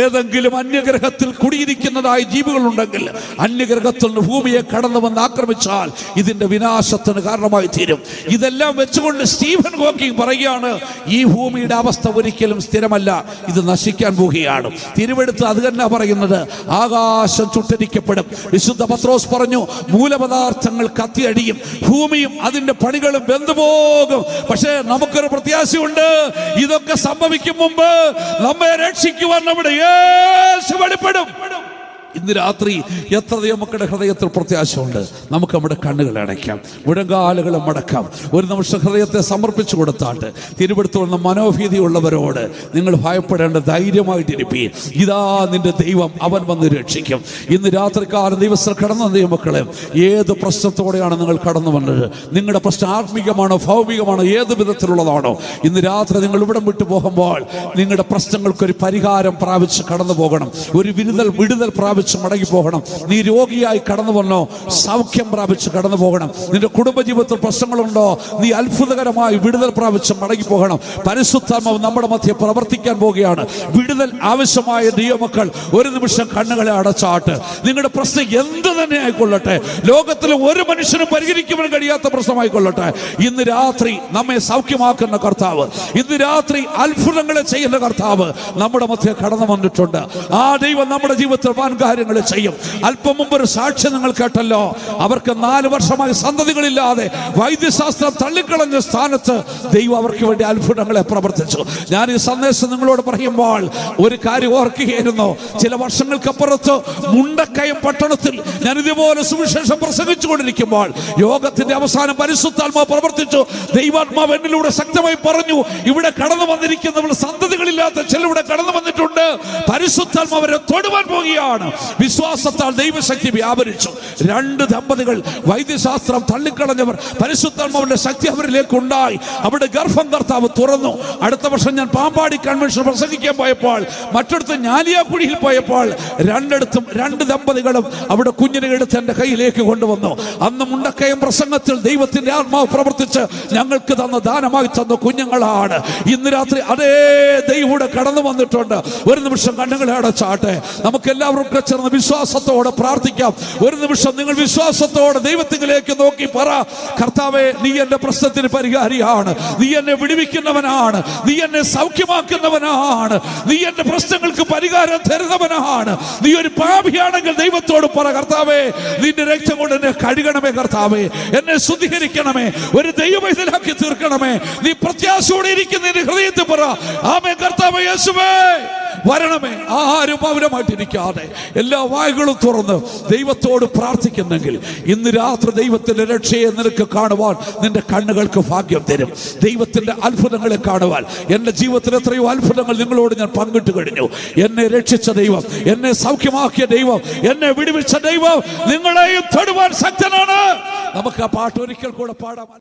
ഏതെങ്കിലും അന്യഗ്രഹത്തിൽ കുടിയിരിക്കുന്നതായ ജീവികളുണ്ടെങ്കിൽ അന്യഗ്രഹത്തിൽ നിന്ന് ഭൂമിയെ കടന്നു വന്ന് ആക്രമിച്ചാൽ ഇതിന്റെ വിനാശത്തിന് കാരണമായി തീരും. ഇതെല്ലാം വെച്ചുകൊണ്ട് സ്റ്റീഫൻ ഹോക്കിംഗ് പറയുകയാണ് ഈ ഭൂമിയുടെ അവസ്ഥ ഒരിക്കലും സ്ഥിരമല്ല, ഇത് നശിക്കാൻ പോവുകയാണ്. തിരുവെടുത്ത് അത് തന്നെ പറയുന്നത്, ആകാശം ചുട്ടരിക്കപ്പെടും. വിശുദ്ധ പത്രോസ് പറഞ്ഞു മൂലപദാർത്ഥങ്ങൾ കത്തിയടിയും, ഭൂമിയും അതിന്റെ പണികളും വെന്തുപോകും. പക്ഷേ നമുക്കൊരു പ്രത്യാശയുണ്ട്, ഇതൊക്കെ സംഭവിക്കും മുമ്പ് നമ്മെ രക്ഷിക്കുവാൻ നമ്മുടെ യേശു വെളിപ്പെടും. ഇന്ന് രാത്രി എത്ര മക്കളുടെ ഹൃദയത്തിൽ പ്രത്യാശയുണ്ട്. നമുക്ക് നമ്മുടെ കണ്ണുകൾ അടയ്ക്കാം, മുഴങ്കാലുകൾ മടക്കാം, ഒരു നിമിഷം ഹൃദയത്തെ സമർപ്പിച്ചു കൊടുത്താട്ട് തിരുവെടുത്തുള്ള മനോഭീതിയുള്ളവരോട് നിങ്ങൾ ഭയപ്പെടേണ്ട, ധൈര്യമായിട്ടിരിപ്പീൻ. ഇതാ നിന്റെ ദൈവം, അവൻ വന്ന് രക്ഷിക്കും. ഇന്ന് രാത്രിക്കാലം ദിവസം കടന്ന ദൈവമക്കളെ, ഏത് പ്രശ്നത്തോടെയാണ് നിങ്ങൾ കടന്നു വന്നത്? നിങ്ങളുടെ പ്രശ്നം ആത്മീകമാണോ ഭൗമികമാണോ ഏത് വിധത്തിലുള്ളതാണോ? ഇന്ന് രാത്രി നിങ്ങൾ ഇവിടം വിട്ടു പോകുമ്പോൾ നിങ്ങളുടെ പ്രശ്നങ്ങൾക്കൊരു പരിഹാരം പ്രാപിച്ച് കടന്നു പോകണം, ഒരു വിടുതൽ പ്രാപിച്ച് മടങ്ങി പോകണം. നീ രോഗിയായി കടന്നു വന്നോ, സൗഖ്യം പ്രാപിച്ച് കടന്നു പോകണം. നിന്റെ കുടുംബജീവിതത്തിൽ പ്രശ്നങ്ങളുണ്ടോ, നീ അത്ഭുതകരമായി വിടുതൽ പ്രാപിച്ച് മടങ്ങി പോകണം. പരിശുദ്ധാത്മാവ് നമ്മുടെ മധ്യേ പ്രവർത്തിക്കാൻ പോവുകയാണ്. വിടുതൽ ആവശ്യമായ ദൈവമക്കൾ ഒരു നിമിഷം കണ്ണുകളെ അടച്ചാട്ട്. നിങ്ങളുടെ പ്രശ്നം എന്ത് തന്നെ ആയിക്കൊള്ളട്ടെ, ലോകത്തിലെ ഒരു മനുഷ്യനും പരിഹരിക്കുവാൻ കഴിയാത്ത പ്രശ്നമായിക്കൊള്ളട്ടെ, ഇന്ന് രാത്രി നമ്മെ സൗഖ്യമാക്കുന്ന കർത്താവ്, ഇന്ന് രാത്രി അത്ഭുതങ്ങളെ ചെയ്യുന്ന കർത്താവ് നമ്മുടെ മധ്യേ കടന്നു വന്നിട്ടുണ്ട്. ആ ദൈവം നമ്മുടെ ജീവിതത്തിൽ കാര്യങ്ങൾ ചെയ്യും. അല്പം മുമ്പ് ഒരു സാക്ഷ്യം നിങ്ങൾ കേട്ടല്ലോ. അവർക്ക് 4 വർഷമായി സന്തതികളില്ലാതെ വൈദ്യശാസ്ത്രം തള്ളിക്കളഞ്ഞ സ്ഥാനത്ത് ദൈവം അവർക്ക് വേണ്ടി അത്ഭുതങ്ങളെ പ്രവർത്തിച്ചു. ഞാൻ ഈ സന്ദേശം നിങ്ങളോട് പറയുമ്പോൾ ഒരു കാര്യം ഓർക്കുകയായിരുന്നു. ചില വർഷങ്ങൾക്കപ്പുറത്ത് മുണ്ടക്കയം പട്ടണത്തിൽ ഞാൻ ഇതുപോലെ സുവിശേഷം പ്രസംഗിച്ചു കൊണ്ടിരിക്കുമ്പോൾ യോഗത്തിന്റെ അവസാനം പരിശുദ്ധാത്മാവ് പ്രവർത്തിച്ചു. ദൈവാത്മാവ് എന്നിലൂടെ ശക്തമായി പറഞ്ഞു, ഇവിടെ കടന്നു വന്നിരിക്കുന്നവർ സന്തതികളില്ലാത്ത ചിലവിടെ കടന്നു വന്നിട്ടുണ്ട്. പരിശുദ്ധാത്മാവ് അവരെ തൊടുവാൻ പോകുകയാണ്. വിശ്വാസത്താൽ ദൈവശക്തി വ്യാപരിച്ചു. 2 ദമ്പതികൾ വൈദ്യശാസ്ത്രം തള്ളിക്കളഞ്ഞവർ, പരിശുദ്ധാത്മാവിന്റെ ശക്തി അവരിലേക്ക് ഉണ്ടായി. അവിടെ ഗർഭം കർത്താവ് തുറന്നു. അടുത്ത വർഷം ഞാൻ പാമ്പാടി കൺവെൻഷൻ പ്രസംഗിക്കാൻ പോയപ്പോൾ, മറ്റടുത്ത് ഞാലിയാക്കുഴിയിൽ പോയപ്പോൾ 2 ദമ്പതികളും അവിടെ കുഞ്ഞിനെ എടുത്ത് എന്റെ കയ്യിലേക്ക് കൊണ്ടുവന്നു. അന്ന് മുണ്ടക്കയം പ്രസംഗത്തിൽ ദൈവത്തിന്റെ ആത്മാവ് പ്രവർത്തിച്ച് ഞങ്ങൾക്ക് തന്ന ദാനമായി തന്ന കുഞ്ഞുങ്ങളാണ്. ഇന്ന് രാത്രി അതേ ദൈവം കടന്നു വന്നിട്ടുണ്ട്. ഒരു നിമിഷം കണ്ണുകളെ അടച്ചാട്ടെ. നമുക്ക് എല്ലാവർക്കും ചേർന്ന് വിശ്വാസത്തോടെ പ്രാർത്ഥിക്കാം. ഒരു നിമിഷം നിങ്ങൾ വിശ്വാസത്തോടെ ദൈവത്തിലേക്ക് നോക്കി പറ, കർത്താവേ, നീ എന്റെ പ്രശ്നത്തിന് പരിഹാരിയാണ്, നീ എന്നെ വിടുവിക്കുന്നവനാണ്, നീ എന്നെ സൗഖ്യമാക്കുന്നവനാണ്, നീ എന്റെ പ്രശ്നങ്ങൾക്ക് പരിഹാരം തരുന്നവനാണ്. നീ ഒരു പാപിയാണെങ്കിൽ ദൈവത്തോട് പറ, കർത്താവേ, നിന്റെ രക്തം കൊണ്ട് എന്നെ കഴുകണമേ, കർത്താവേ, എന്നെ ശുദ്ധീകരിക്കണമേ, ഒരു ദൈവമൈതലാക്കി തീർക്കണമേ. നീ പ്രത്യാശയോടെ ഇരിക്കുന്ന ഹൃദയത്തിൽ പറ, ആമേൻ കർത്താവേ, കർത്താവ് യേശുവേ വരണമേ. ആരും മൗനമായിട്ടിരിക്കാതെ എല്ലാ വായുകളും തുറന്ന് ദൈവത്തോട് പ്രാർത്ഥിക്കുന്നെങ്കിൽ ഇന്ന് രാത്രി ദൈവത്തിന്റെ രക്ഷയെ നിനക്ക് കാണുവാൻ നിന്റെ കണ്ണുകൾക്ക് ഭാഗ്യം തരും. ദൈവത്തിന്റെ അത്ഭുതങ്ങളെ കാണുവാൻ എന്റെ ജീവിതത്തിൽ എത്രയോ അത്ഭുതങ്ങൾ നിങ്ങളോട് ഞാൻ പങ്കിട്ട് കഴിഞ്ഞു. എന്നെ രക്ഷിച്ച ദൈവം, എന്നെ സൗഖ്യമാക്കിയ ദൈവം, എന്നെ വിടുവിച്ച ദൈവം നിങ്ങളെയും തൊടുവാൻ ശക്തനാണ്. നമുക്ക് ആ പാട്ട് ഒരിക്കൽ കൂടെ പാടാം.